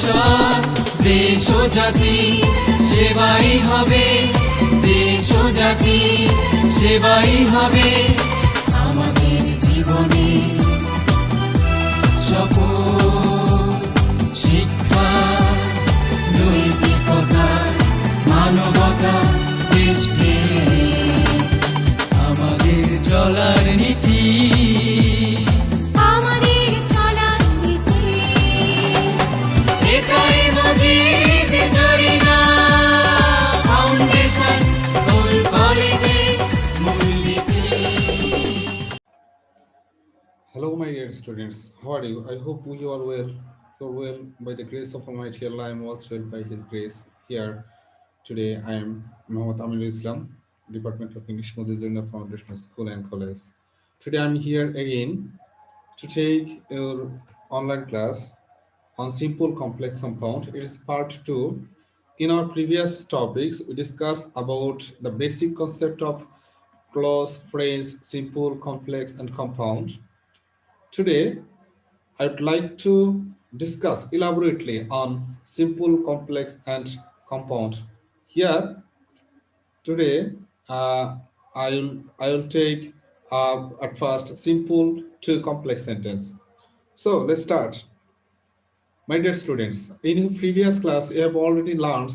ভবিষ্যৎ দেশ ও জাতি সেবাই হবে, দেশ ও জাতি সেবাই হবে আমাদের জীবনে শপথ। শিক্ষা, নৈতিকতা, মানবতা, দেশপ্রেম আমাদের চলার নীতি, আমাদের চলার নীতি। এটাই মজিদ জরিনা ফাউন্ডেশন স্কুল কলেজে মূলনীতি। Hello, my dear students. How are you? I hope you are well. You are well by the grace of Almighty Allah. I am also well by His grace. Here today, I am Muhammad Aminul Islam, Department of English, Mojizurna Foundation School and College. Today, I am here again to take your online class on simple complex compound. It is part 2. In our previous topics, we discussed about the basic concept of clause, phrase, simple, complex, and compound. Today, I would like to discuss elaborately on simple, complex, and compound. Here, today, I will take at first simple to complex sentence. So let's start. My dear students, in previous class, you have already learned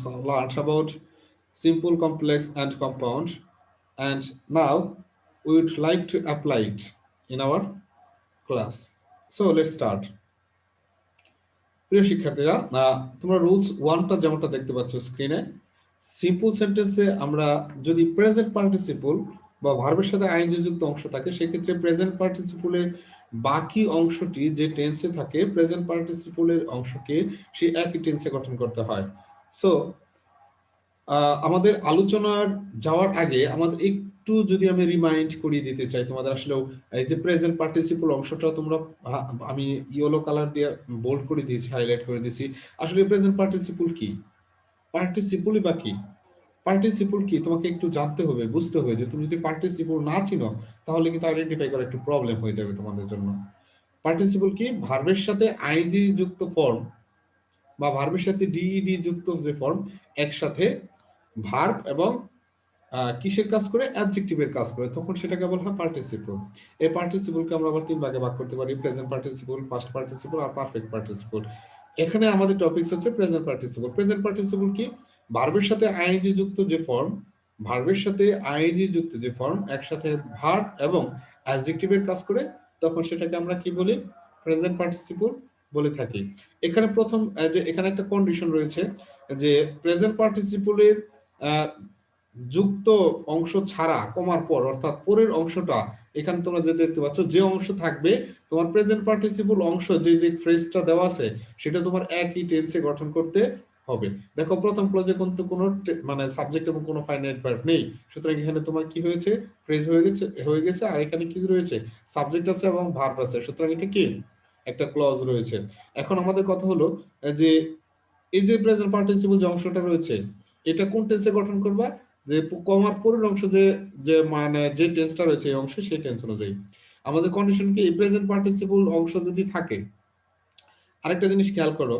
about simple, complex, and compound, and now we would like to apply it in our class. So let's start. প্রিয় শিক্ষার্থীরা, তোমরা rules 1টা যেমনটা দেখতে পাচ্ছ স্ক্রিনে, simple সেন্টেন্সে আমরা যদি প্রেজেন্ট পার্টিসিপল বা ভার্বের সাথে আইএনজি যুক্ত অংশ থাকে, সেক্ষেত্রে প্রেজেন্ট পার্টিসিপলের বাকি অংশটি যে টেন্সে থাকে, প্রেজেন্ট পার্টিসিপলের অংশকে সেই একই টেন্সে গঠন করতে হয়। সো আমাদের আলোচনার যাওয়ার আগে আমাদের একটু যদি আমি রিমাইন্ড করিয়ে দিতে চাই তোমাদের, আসলে এই যে প্রেজেন্ট পার্টিসিপল অংশটা তোমরা, আমি ইয়েলো কালার দিয়ে বোল্ড করে দিয়েছি, হাইলাইট করে দিয়েছি। আসলে প্রেজেন্ট পার্টিসিপল কি, পার্টিসিপলই বা কি, পার্টিসিপল কি তোমাকে একটু জানতে হবে, বুঝতে হবে। যে তুমি যদি পার্টিসিপল না চিনো তাহলে কিন্তু আইডেন্টিফাই করা একটু প্রবলেম হয়ে যাবে তোমাদের জন্য। পার্টিসিপল কি? ভার্বের সাথে আইএনজি যুক্ত ফর্ম বা ভার্বের সাথে ডিইডি যুক্ত যে ফর্ম একসাথে ভার্ব এবং কিসের কাজ করে? অ্যাডজেক্টিভের কাজ করে, তখন সেটাকে বলা হয় পার্টিসিপল। এই পার্টিসিপলকে আমরা আবার 3 ভাগে ভাগ করতে পারি: প্রেজেন্ট পার্টিসিপল, পাস্ট পার্টিসিপল আর পারফেক্ট পার্টিসিপল। এখানে আমাদের টপিকস হচ্ছে প্রেজেন্ট পার্টিসিপল। প্রেজেন্ট পার্টিসিপল কি? ভার্বের সাথে আইএনজি যুক্ত যে ফর্ম, ভার্বের সাথে আইএনজি যুক্ত যে ফর্ম একসাথে ভার্ব এবং অ্যাডজেক্টিভের কাজ করে, তখন সেটাকে আমরা কি বলি? প্রেজেন্ট পার্টিসিপল বলে থাকি। এখানে প্রথম যে এখানে একটা কন্ডিশন রয়েছে যে প্রেজেন্ট পার্টিসিপলের যুক্ত অংশ ছাড়া কমার পর, অর্থাৎ পরের অংশটা, এখানে তোমরা যে দেখতে পাচ্ছ যে অংশ থাকবে, তোমার প্রেজেন্ট পার্টিসিপল অংশ যে যে ফ্রেজটা দেওয়া আছে সেটা তোমার একই টেন্সে গঠন করতে হবে। দেখো প্রথম ক্লজে কিন্তু কোনো মানে সাবজেক্ট এবং কোনো ফাইনাইট ভার্ব নেই, সুতরাং এখানে তোমার কি হয়েছে? ফ্রেজ হয়ে গেছে। আর এখানে কি রয়েছে? সাবজেক্ট আছে এবং ভার্ব আছে, সুতরাং এটা কি? একটা ক্লজ রয়েছে। এখন আমাদের কথা হলো যে এই যে প্রেজেন্ট পার্টিসিপল যে অংশটা রয়েছে, এটা কোন টেন্সে গঠন করবা? যে কমার পরের অংশ যে যে মানে যে টেন্সটা রয়েছে এই অংশে, সেই টেন্স অনুযায়ী। আমাদের কন্ডিশন কি? প্রেজেন্ট পার্টিসিপল অংশ যদি থাকে, আরেকটা জিনিস খেয়াল করো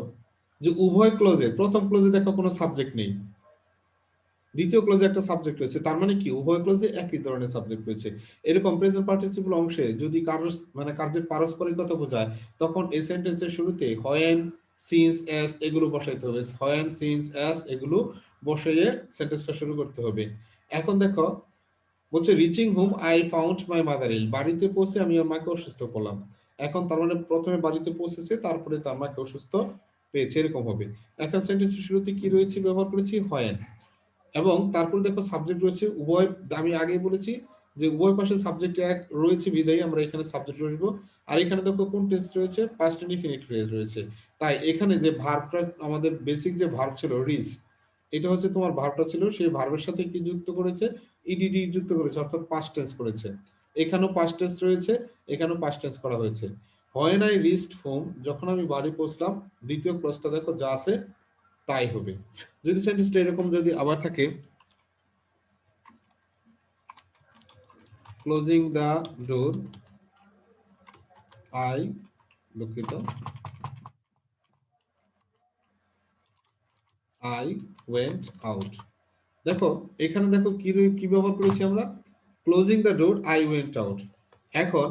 যে উভয় ক্লোজে, প্রথম ক্লোজে দেখো কোনো সাবজেক্ট নেই, দ্বিতীয় ক্লোজে একটা সাবজেক্ট রয়েছে, তার মানে কি উভয় ক্লোজে একই ধরনের সাবজেক্ট রয়েছে। এরকম প্রেজেন্ট পার্টিসিপল অংশে যদি কার্যের পারস্পরিকতা বোঝায়, তখন এই সেন্টেন্সের শুরুতে হোয়েন, সিন্স, এস এগুলো বসাইতে হবে। হোয়েন, সিন্স, এস এগুলো বসিয়ে সেন্টেন্সটা শুরু করতে হবে। এখন দেখো বলছে reaching home I found my mother ill, বাড়িতে পৌঁছে আমি আমার মাকে অসুস্থ করলাম। এখন তার মানে প্রথমে বাড়িতে পৌঁছেছে, তারপরে তার মাকে অসুস্থ পেয়েছে, এরকম হবে। এখন সেন্টেন্সের শুরুতে কি রয়েছে? ব্যবহার করেছি হোয়েন, এবং তারপর দেখো সাবজেক্ট রয়েছে উভয়। আমি আগেই বলেছি যে উভয় পাশে সাবজেক্ট এক রয়েছে বিদায়ী আমরা এখানে সাবজেক্ট বসবো। আর এখানে দেখো কোন টেন্স রয়েছে? পাস্ট ইনডিফিনিট ফ্রেজ রয়েছে। তাই এখানে যে ভার্বটা, আমাদের বেসিক যে ভার্ব ছিল রিচ, এটা হচ্ছে তোমার ভার্বটা ছিল, সেই ভার্বের সাথে কি যুক্ত করেছে? ইডিডি যুক্ত করেছে, অর্থাৎ পাস্ট টেন্স করেছে। এখানেও পাস্ট টেন্স রয়েছে, এখানেও পাস্ট টেন্স করা হয়েছে। হোয়েন আই রিচড হোম, যখন আমি বাড়ি পৌঁছলাম, দ্বিতীয় ক্লজটা দেখো যা আছে তাই হবে। যদি সেন্টেন্সটা এরকম যদি আবার থাকে, ক্লোজিং দ্য ডোর আই, দুঃখিত, আই ওয়েন্ট আউট। দেখো এখানে দেখো কি ব্যবহার করেছি আমরা, closing the door I went out. এখন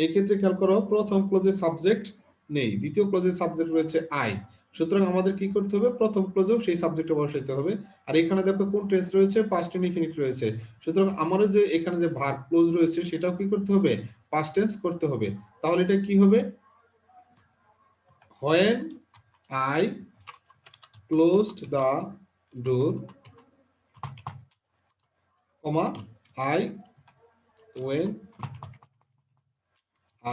এই ক্ষেত্রে খেয়াল করো, প্রথম ক্লোজে সাবজেক্ট নেই, দ্বিতীয় ক্লোজে সাবজেক্ট রয়েছে আই। সুতরাং আমাদের কি করতে হবে, প্রথম ক্লোজেও সেই সাবজেক্টে বসাইতে হবে। আর এখানে দেখো কোন টেন্স রয়েছে, পাস্ট ইনডিফিনিট রয়েছে। সুতরাং আমারও যে এখানে যে ভার্ব ক্লোজ রয়েছে সেটাও কি করতে হবে, পাস্ট টেন্স করতে হবে। তাহলে এটা কি হবে, when I closed the door, comma I went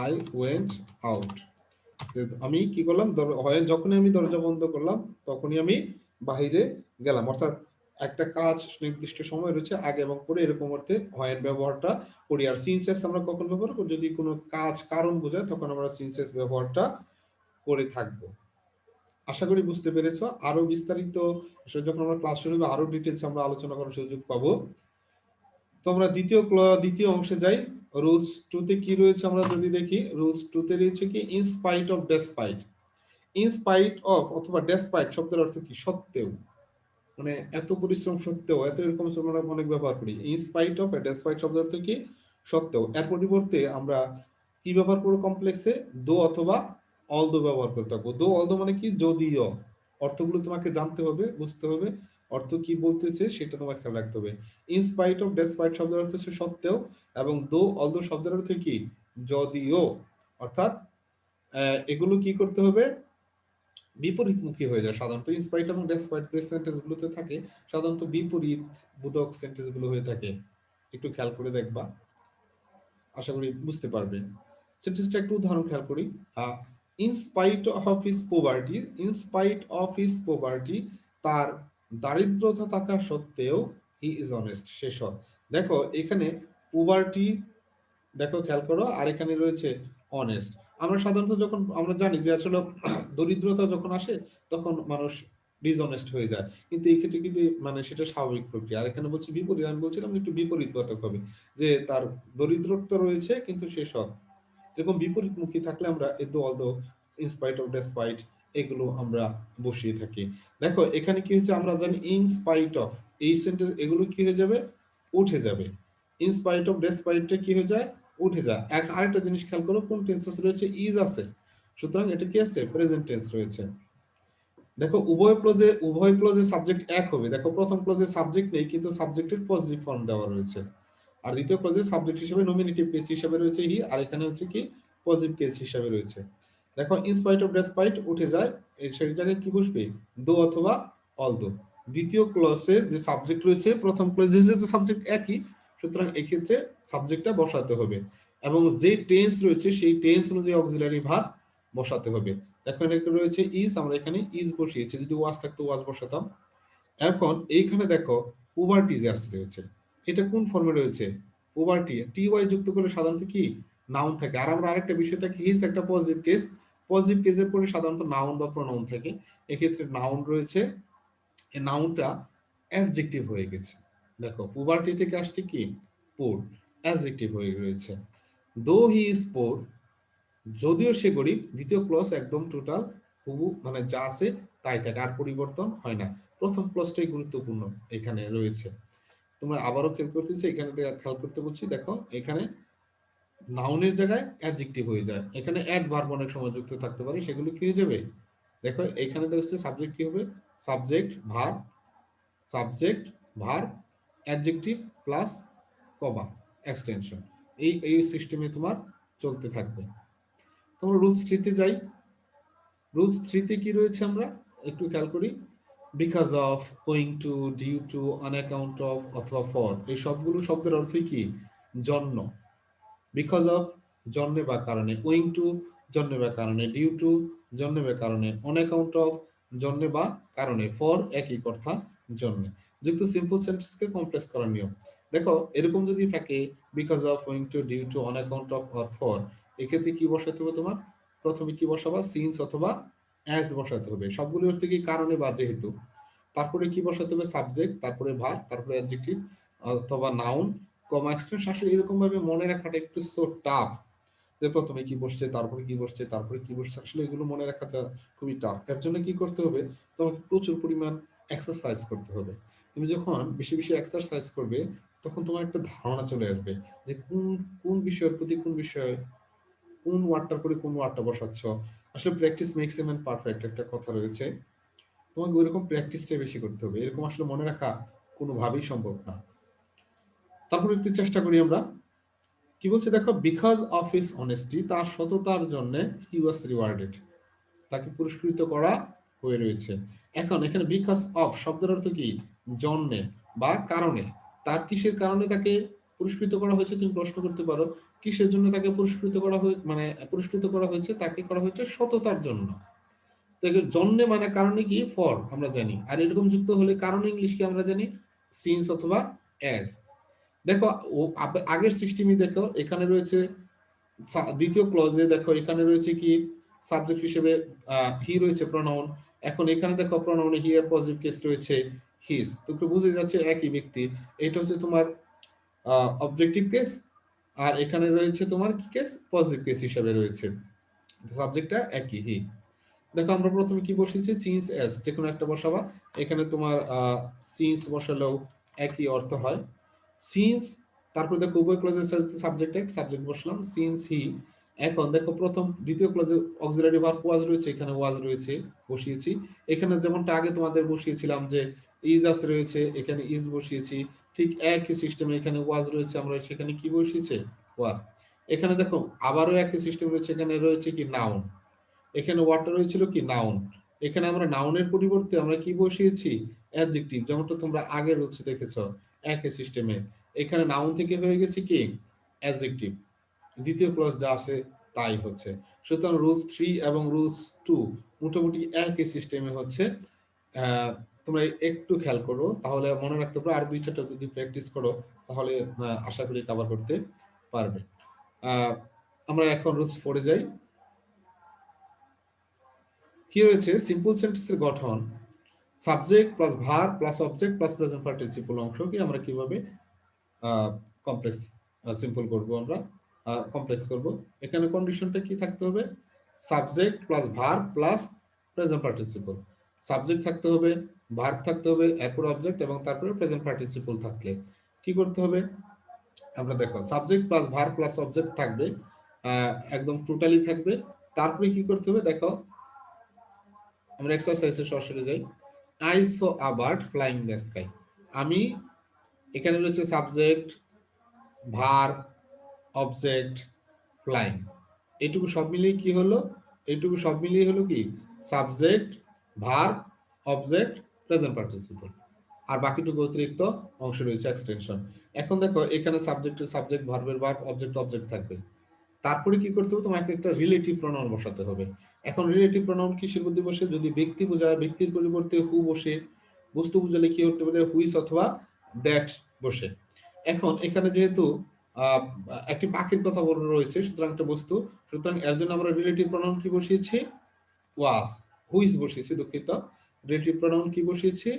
I went out। আমি কি করলাম, যখনই আমি দরজা বন্ধ করলাম তখনই আমি বাহিরে গেলাম। অর্থাৎ একটা কাজ নির্দিষ্ট সময় রয়েছে আগে এবং পরে, এরকম অর্থে হয় ব্যবহারটা করি। আর সিনসেস আমরা কখন ব্যবহার করি, যদি কোনো কাজ কারণ বোঝায় তখন আমরা সিনসেস ব্যবহারটা করে থাকবো। আশা করি বুঝতে পেরেছ। আরো বিস্তারিত যখন আমরা ক্লাস শুরু হবে আরো ডিটেলস আমরা আলোচনা করার সুযোগ পাবো। তো আমরা দ্বিতীয় অংশে যাই। রুলস 2 তে কি রয়েছে আমরা যদি দেখি, রুলস 2 তে রয়েছে কি, in spite of despite. In spite of অথবা ডেসপাইট শব্দের অর্থ কি, সত্ত্বেও, মানে এত পরিশ্রম সত্ত্বেও, এত এরকম আমরা অনেক ব্যবহার করি। ইন স্পাইট অফ, ডেসপাইট শব্দের অর্থ কি, সত্ত্বেও। এর পরিবর্তে আমরা কি ব্যবহার করব কমপ্লেক্সে, দো অথবা অলদো ব্যবহার করতে হবে। দো অলদো মানে কি, যদিও। অর্থগুলো তোমাকে জানতে হবে, বুঝতে হবে, অর্থ কি বলতেছে সেটা তোমার খেয়াল রাখতে হবে। ইন স্পাইট অফ ডেসপাইট শব্দের অর্থ হচ্ছে সত্ত্বেও, এবং দো অলদো শব্দের অর্থ কি, যদিও। অর্থাৎ এগুলো কি করতে হবে, বিপরীতমুখী হয়ে যায় সাধারণত। ইনস্পাইট এবং ডেসপাইট যে সেন্টেন্স গুলোতে থাকে সাধারণত বিপরীত বোধক সেন্টেন্স গুলো হয়ে থাকে। একটু খেয়াল করে দেখবা, আশা করি বুঝতে পারবে। সেন্টেন্সটা একটু উদাহরণ খেয়াল করি। In spite of his poverty, in spite of his poverty, তার দারিদ্রতা থাকা সত্ত্বেও হি ইজ অনেস্ট, সে সৎ। দেখো এখানে পভার্টি, দেখো খেয়াল করো, আর এখানে রয়েছে অনেস্ট। আমরা সাধারণত যখন আমরা জানি যে আসলে দরিদ্রতা যখন আসে তখন মানুষ ডিসঅনেস্ট হয়ে যায়, কিন্তু এই ক্ষেত্রে কিন্তু মানে সেটা স্বাভাবিক প্রক্রিয়া। আর এখানে বলছি বিপরীত, আমি বলছিলাম একটু বিপরীত ঘটক হবে, যে তার দরিদ্রতা রয়েছে কিন্তু সে সৎ। এরকম বিপরীতমুখী থাকলে আমরা এ দো অলদো, ইনস্পাইট অফ ডেসপাইট, এগুলো আমরা বসিয়ে থাকি। দেখো এখানে কি হচ্ছে, আমরা জানি ইন স্পাইট অফ, এই সেন্টেন্স এগুলো কি হয়ে যাবে, উঠে যাবে। ইন স্পাইট অফ ডেসপাইটটা কি হয়ে যায়, উঠে যায়। আরেকটা জিনিস খেয়াল করো, কোন টেন্সেস রয়েছে, ইজ আছে, সুতরাং এটা কি আছে, প্রেজেন্ট টেন্স রয়েছে। দেখো উভয় ক্লোজে সাবজেক্ট এক হবে। দেখো প্রথম ক্লোজে সাবজেক্ট নেই কিন্তু সাবজেক্টের পজিটিভ ফর্ম দেওয়া রয়েছে, আর দ্বিতীয় ক্লোজে সাবজেক্ট হিসেবে নমিনেটিভ কেস হিসেবে রয়েছে হি, আর এখানে হচ্ছে কি পজিটিভ কেস হিসেবে রয়েছে। দেখো ইন স্পাইট অফ ডেসপাইট উঠে যায়, এই সেই জায়গায় কি বসবে, দো অথবা অলদো। দ্বিতীয় ক্লজের যে সাবজেক্ট রয়েছে প্রথম ক্লজের যে সাবজেক্ট একই, সুতরাং এই ক্ষেত্রে সাবজেক্টটা বসাতে হবে, এবং যে টেন্স রয়েছে সেই টেন্স অনুযায়ী অক্সিলারি ভার্ব বসাতে হবে। দেখো এখানে রয়েছে ইজ, আমরা এখানে ইজ বসিয়েছি, যদি ওয়াজ থাকতো ওয়াজ বসাতাম। এখন এইখানে দেখো পুবার্টি যে আসছে রয়েছে, এটা কোন ফর্মে রয়েছে, পুবার্টি, টি ওয়াই যুক্ত করে সাধারণত কি নাউন থাকে। আর আমরা আরেকটা বিষয় থাকে, হিজ একটা পজিটিভ কেস, পজিটিভ কেসের পরে সাধারণত নাউন বা প্রোনাউন থাকে। এক্ষেত্রে নাউন রয়েছে, এই নাউনটা অ্যাডজেক্টিভ হয়ে গেছে। দেখো পুবার্টি থেকে আসছে কি, পোর, অ্যাডজেক্টিভ হয়ে রয়েছে। দো হি ইজ পোর, যদিও সে গরিব, দ্বিতীয় ক্লজ একদম টোটাল হুবু, মানে যা আছে তাই থাকে, আর পরিবর্তন হয় না। প্রথম ক্লজটাই গুরুত্বপূর্ণ এখানে রয়েছে। তোমরা আবারও খেয়াল করতেছি, এখানে খেয়াল করতে বলছি, দেখো এখানে নাউনের জায়গায় অ্যাডজেক্টিভ হয়ে যায়, এখানে অ্যাড ভার্ব অনেক সময় যুক্ত থাকতে পারে, সেগুলো কি হয়ে যাবে, দেখো এখানে দেখছে সাবজেক্ট কি হবে, subject verb, subject verb, adjective plus কমা এক্সটেনশন, এই সিস্টেমে তোমার চলতে থাকবে। তোমরা রুলস 3 তে যাই। রুলস 3 তে কি রয়েছে আমরা একটু খেয়াল করি। Because of, going to, due to, on account of অথবা ফর, এই সবগুলো শব্দের অর্থই কি, জন্য। বিকজ অফ জন্যে বা কারণে, গোয়িং টু জন্যে বা কারণে, ডিউ টু জন্যে বা কারণে, অন অ্যাকাউন্ট অফ জন্যে বা কারণে, ফর একই কথা জন্যে। যুক্ত সিম্পল সেন্টেন্সকে কমপ্লেক্স করার নিয়ম। দেখো এরকম যদি থাকে because of, going to, due to, on account of or for, এক্ষেত্রে কি বসাতে হবে তোমার, প্রথমে কি বসাবা, সিন্স অথবা অ্যাজ বসাতে হবে। সবগুলো অর্থ কি, কারণে বা যেহেতু। তারপরে কি বসাতে হবে, সাবজেক্ট, তারপরে ভার্ব, তারপরে অ্যাডজেক্টিভ অথবা নাউন, কমা এক্সটেনশন। আসলে এরকম ভাবে মনে রাখাটা একটু সো টাফ, যে প্রথমে কি বসছে, তারপরে কি বসছে, তারপরে কি বসছে, আসলে এগুলো মনে রাখাটা খুবই টাফ। এর জন্য কি করতে হবে, তোমাকে প্রচুর পরিমাণ এক্সারসাইজ করতে হবে। তুমি যখন বেশি বেশি এক্সারসাইজ করবে তখন তোমার একটা ধারণা চলে আসবে যে কোন কোন বিষয়ের প্রতি কোন বিষয়, কোন ওয়ার্ডটার পরে কোন ওয়ার্ডটা বসাচ্ছ। আসলে practice makes a man perfect একটা কথা রয়েছে। তোমাকে ওইরকম প্র্যাকটিসটাই বেশি করতে হবে, এরকম আসলে মনে রাখা কোনোভাবেই সম্ভব না। তারপর একটু চেষ্টা করি আমরা। কি বলছে দেখো, বিকজ অফ হিজ অনেস্টি, তার সততার জন্য হি ওয়াজ রিওয়ার্ডেড, তাকে পুরস্কৃত করা হয়ে রয়েছে। এখন এখানে বিকজ অফ শব্দের অর্থ কি, জন্যে বা কারণে। তার কিসের কারণে তাকে পুরস্কৃত করা হয়েছে, তুমি প্রশ্ন করতে পারো কিসের জন্য তাকে পুরস্কৃত করা হয়েছে, মানে পুরস্কৃত করা হয়েছে, তাকে করা হয়েছে সততার জন্য। জন্যে মানে কারণে কি, ফর আমরা জানি, আর এরকম যুক্ত হলে কারণ ইংলিশ কি আমরা জানি, সিন্স অথবা অ্যাজ। দেখো ও আগের সিস্টেমই দেখো, এখানে রয়েছে দ্বিতীয় ক্লজে দেখো এখানে রয়েছে কি সাবজেক্ট হিসেবে হি রয়েছে প্রোনাউন। এখন এখানে দেখো প্রোনাউনে হি এর পজিটিভ কেস রয়েছে হিজ, তো একটু বুঝে যাচ্ছে একই ব্যক্তি। এটা হচ্ছে তোমার অবজেক্টিভ কেস, আর এখানে রয়েছে তোমার কি কেস, পজিটিভ কেস হিসেবে রয়েছে। সাবজেক্টটা একই হি। দেখো আমরা প্রথমে কি বসিয়েছি, সিন্স এস, যে কোনো একটা বসাবা। এখানে তোমার সিন্স বসালেও একই অর্থ হয়, সিন্স। তারপর দেখো উভয় ক্লজের সাবজেক্ট এক, সাবজেক্ট বসলাম সিন্স হি। এখন দেখো প্রথম দ্বিতীয় ক্লজে অক্সিলারি ভার্ব ওয়াজ রয়েছে, এখানে ওয়াজ রয়েছে বসিয়েছি। এখানে যেমনটা আগে তোমাদের বসিয়েছিলাম যে ইজ আস রয়েছে, এখানে ইজ বসিয়েছি। ঠিক একই সিস্টেমে এখানে ওয়াজ রয়েছে, আমরা সেখানে কি বসিয়েছে, ওয়াজ। এখানে দেখো আবারও একই সিস্টেম রয়েছে, এখানে রয়েছে কি নাউন, এখানে ওয়াটার হয়েছিল কি নাউন। এখানে আমরা নাউনের পরিবর্তে আমরা কি বসিয়েছি, অ্যাডজেক্টিভ, যেমনটা তোমরা আগের হচ্ছে দেখেছো একই সিস্টেমে। এখানে নাউন থেকে হয়ে গেছে কি অ্যাডজেক্টিভ, দ্বিতীয় ক্লজ যা আছে তাই হচ্ছে। সুতরাং রুলস 3 এবং রুলস 2 মোটামুটি একই সিস্টেমে হচ্ছে। তোমরা একটু খেয়াল করো তাহলে মনে রাখতে পারো, আর 2-4টা যদি প্র্যাকটিস করো তাহলে আশা করি কভার করতে পারবে। আমরা এখন রুলস 4 যাই। কি রয়েছে, সিম্পল সেন্টেন্সের গঠন subject plus verb plus object plus present participle অংশকে আমরা কিভাবে কমপ্লেক্স সিম্পল করব, আমরা কমপ্লেক্স করব। এখানে কন্ডিশনটা কি থাকতে হবে, subject plus verb plus present participle. Subject থাকতে হবে, ভার্ব থাকতে হবে, এরপর অবজেক্ট এবং তারপরে প্রেজেন্ট পার্টিসিপল থাকলে কি করতে হবে, আমরা দেখো subject plus verb plus object থাকবে, একদম টোটালি থাকবে। তারপরে কি করতে হবে দেখো, আমরা এক্সারসাইজে সরাসরি যাই। I so a bird flying in the sky. আমি, এখানে রয়েছে সাবজেক্ট, ভার্ব, অবজেক্ট, ফ্লাইং। এইটুকু সব মিলিয়ে কি হলো, এইটুকু সব মিলিয়ে হলো কি subject, verb, object, present participle. আর বাকিটুকু অতিরিক্ত অংশ রয়েছে এক্সটেনশন। এখন দেখো এখানে সাবজেক্টের সাবজেক্ট, ভার্বের ভার্ব, অবজেক্ট অবজেক্ট থাকবে। তারপরে কি করতে হবে, তোমাকে একটা রিলেটিভ প্রোনাউন বসাতে হবে। এখন রিলেটিভ প্রোনাউন কিসের মধ্যে বসে, যদি ব্যক্তি বোঝায় ব্যক্তির পরিবর্তে হু বসে, বস্তু বুঝালে কি হতে পারে, হুইস অথবা দ্যাট বসে। এখন এখানে যেহেতু আহ, একটি পাখির কথা বলা রয়েছে, সুতরাং একটা বস্তু, সুতরাং এর জন্য আমরা রিলেটিভ প্রোনাউন কি বসিয়েছি, ওয়াস, হুইস বসিয়েছি, দুঃখিত, রিলেটিভ প্রোনাউন কি বসিয়েছি,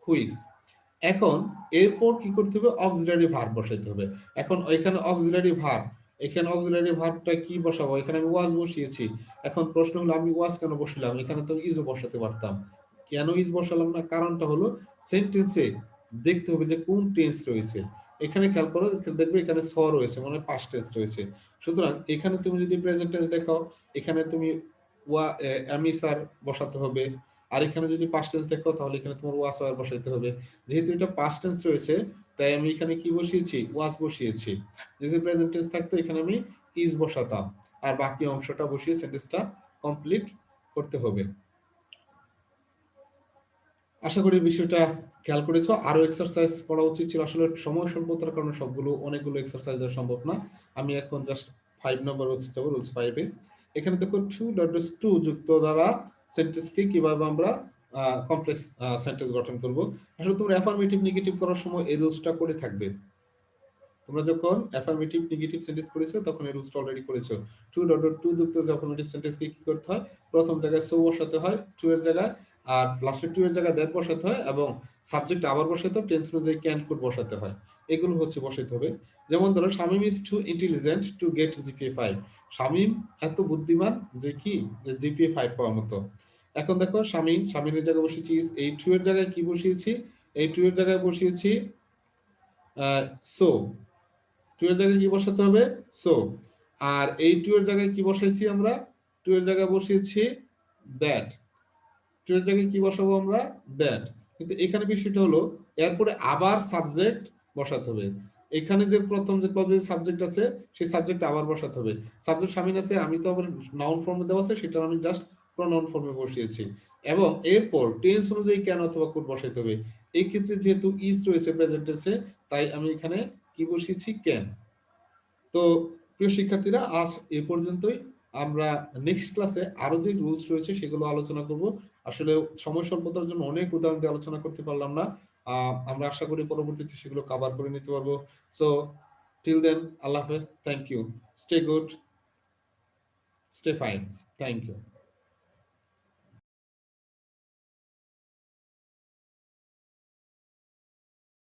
হুইস। এখন এরপর কি করতে হবে, অক্সিলারি ভার্ব বসাইতে হবে। এখন এখানে অক্সিলারি ভার্ব, এখানে অক্সিলারি ভার্বটা কি বসাবো, এখানে আমি ওয়াজ বসিয়েছি। এখন প্রশ্ন হলো আমি ওয়াজ কেন বসালাম, এখানে তো ইজও বসাতে পারতাম। কেন ইজ বসালাম না, কারণটা হলো সেন্টেন্সে দেখতে হবে যে কোন টেন্স রয়েছে। এখানে খেয়াল করো, দেখবে এখানে স রয়েছে, মানে পাস্ট টেন্স রয়েছে। সুতরাং এখানে তুমি যদি প্রেজেন্ট টেন্স দেখো, এখানে তুমি আমি স্যার বসাতে হবে। আর এখানে যদি পাস্ট টেন্স দেখো তাহলে এখানে তোমার ওয়াজ ওয়ার বসাইতে হবে। যেহেতু এটা পাস্ট টেন্স রয়েছে তাই আমি এখানে কি বসিয়েছি, ওয়াজ বসিয়েছি। যদি প্রেজেন্ট টেন্স থাকতো এখানে আমি ইজ বসাতাম, আর বাকি অংশটা বসিয়ে সেন্টেন্সটা কমপ্লিট করতে হবে। আশা করি বিষয়টা খেয়াল করেছো। আরো এক্সারসাইজ করা উচিত ছিল, আসলে সময় স্বল্পতার কারণে সবগুলো অনেকগুলো এক্সারসাইজ দেওয়া সম্ভব না। আমি এখন জাস্ট 5 নম্বর হচ্ছে যাব, রুলস 5 এ। এখানে দেখো টু ডটস টু যুক্ত দ্বারা সেন্টেন্সকে কিভাবে আমরা কমপ্লেক্স সেন্টেন্স গঠন করব। আসলে তোমরা অ্যাফার্মেটিভ নেগেটিভ করার সময় এই রুলসটা করে থাকবে। তোমরা যখন অ্যাফার্মেটিভ নেগেটিভ সেন্টেন্স করেছো তখন এই রুলসটা অলরেডি করেছো। টু ডট টু যুক্ত অ্যাফার্মেটিভ সেন্টেন্সকে কি করতে হয়, প্রথম জায়গায় সো বসাতে হয় টু এর জায়গায়, আর লাস্টে টু এর জায়গায় দ্যাট বসাতে হয়, এবং সাবজেক্ট আবার বসাতে হয়, টেন্স অনুযায়ী ক্যান কোড বসাতে হয়। এগুলো হচ্ছে বসাতে হবে। যেমন ধরো Shamim is too intelligent to get GPA 5। Shamim এত বুদ্ধিমান যে কি, যে জিপিএ 5 পাওয়ার মতো। এখন দেখো শামিনের জায়গায় বসিয়েছি ইজ, এই টু এর জায়গায় কি বসিয়েছি, এই টু এর জায়গায় বসিয়েছি সো, টু এর জায়গায় কি বসাতে হবে, সো। আর এই টু এর জায়গায় কি বসাইছি আমরা, টু এর জায়গায় বসিয়েছি দ্যাট, টু এর জায়গায় কি বসাবো আমরা, দ্যাট। কিন্তু এখানে বিষয়টা হলো এরপরে আবার সাবজেক্ট বসাতে হবে। এখানে যে প্রথম যে ক্লজে সাবজেক্ট আছে সেই সাবজেক্ট আবার বসাতে হবে। সাবজেক্ট শামিন আছে, আমি তো আবার নাউন ফর্মে দেওয়া আছে সেটা আমি জাস্ট প্রনাউন ফর্মে বসিয়েছি। এবং এরপর টেন্স অনুযায়ী ক্যান অথবা কুড বসাইতে হবে। এই ক্ষেত্রে যেহেতু ইজ রয়েছে প্রেজেন্ট টেন্সে, তাই আমি এখানে কি বসিয়েছি, ক্যান। তো প্রিয় শিক্ষার্থীরা, আজ এ পর্যন্তই। আমরা নেক্সট ক্লাসে আরো যে রুলস রয়েছে সেগুলো আলোচনা করব। আসলে সময় স্বল্পতার জন্য অনেক উদাহরণ দিয়ে আলোচনা করতে পারলাম না। আমরা আশা করি পরবর্তীতে সেগুলো কভার করে নিতে পারবো। সো টিল দেন, আল্লাহ হাফেজ, thank you, stay good, stay fine, thank you.